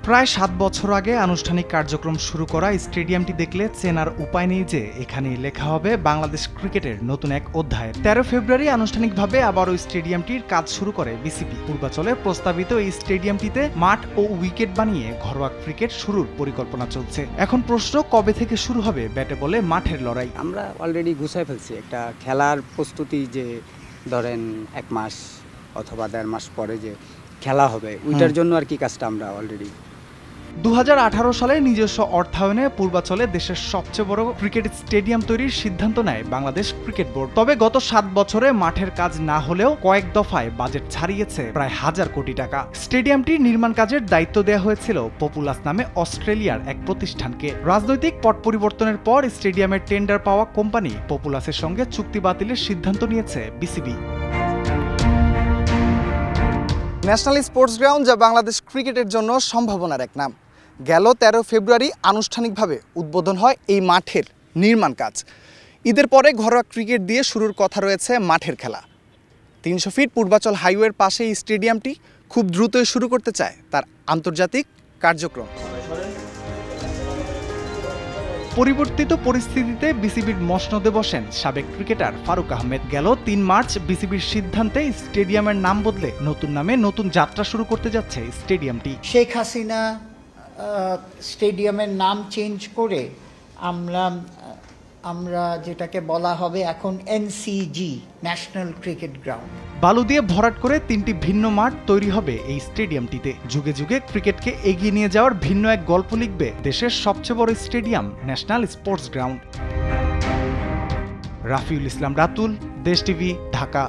প্রায় ৭ বছর আগে আনুষ্ঠানিক কার্যক্রম শুরু করা স্টেডিয়ামটি দেখলে চেনার উপায় নেই যে এখানেই লেখা হবে বাংলাদেশ ক্রিকেটের নতুন এক অধ্যায়। ১৩ ফেব্রুয়ারি আনুষ্ঠানিকভাবে আবারও স্টেডিয়ামটির কাজ শুরু করে বিসিবি। পূর্বাচলে প্রস্তাবিত এই স্টেডিয়ামটিতে মাঠ ও উইকেট বানিয়ে ঘরোয়া ক্রিকেট শুরুর পরিকল্পনা চলছে। এখন প্রশ্ন, কবে থেকে শুরু হবে ব্যাটে বলে মাঠের লড়াই? আমরা অলরেডি গুছায় ফেলছি একটা খেলার প্রস্তুতি, যে ধরেন ১ মাস অথবা ১.৫ মাস পরে যে খেলা হবে, ওইটার জন্য আর কি কাজটা আমরা অলরেডি ২০১৮ সালে নিজস্ব অর্থায়নে পূর্বাচলে দেশের সবচেয়ে বড় ক্রিকেট স্টেডিয়াম তৈরির সিদ্ধান্ত নেয় বাংলাদেশ ক্রিকেট বোর্ড। তবে গত ৭ বছরে মাঠের কাজ না হলেও কয়েক দফায় বাজেট ছাড়িয়েছে প্রায় ১,০০০ কোটি টাকা। স্টেডিয়ামটির নির্মাণ কাজের দায়িত্ব দেওয়া হয়েছিল পপুলাস নামে অস্ট্রেলিয়ার এক প্রতিষ্ঠানকে। রাজনৈতিক পট পরিবর্তনের পর স্টেডিয়ামের টেন্ডার পাওয়া কোম্পানি পপুলাসের সঙ্গে চুক্তি বাতিলের সিদ্ধান্ত নিয়েছে বিসিবি। ন্যাশনাল স্পোর্টস গ্রাউন্ড, যা বাংলাদেশ ক্রিকেটের জন্য সম্ভাবনার এক নাম। গেল ১৩ ফেব্রুয়ারি আনুষ্ঠানিকভাবে উদ্বোধন হয় এই মাঠের নির্মাণ কাজ। ঈদের পরে ঘরোয়া ক্রিকেট দিয়ে শুরুর কথা রয়েছে মাঠের খেলা। ৩০০ ফিট পূর্বাচল হাইওয়ের পাশে এই স্টেডিয়ামটি খুব দ্রুতই শুরু করতে চায় তার আন্তর্জাতিক কার্যক্রম। পরিবর্তিত পরিস্থিতিতে বিসিবির মসনদে বসেন সাবেক ক্রিকেটার ফারুক আহমেদ। গেল ৩ মার্চ বিসিবির সিদ্ধান্তে স্টেডিয়ামের নাম বদলে নতুন নামে নতুন যাত্রা শুরু করতে যাচ্ছে স্টেডিয়ামটি। শেখ হাসিনা স্টেডিয়ামের নাম চেঞ্জ করে আমরা যেটাকে বলা হবে এখন এনসিজি, ন্যাশনাল ক্রিকেট গ্রাউন্ড। বালু দিয়ে ভরাট করে ৩টি ভিন্ন মাঠ তৈরি হবে এই স্টেডিয়ামটিতে। যুগে যুগে ক্রিকেটকে এগিয়ে নিয়ে যাওয়ার ভিন্ন এক গল্প লিখবে দেশের সবচেয়ে বড় stadium national sports ground. Rafiul Islam Ratul, Desh TV, Dhaka.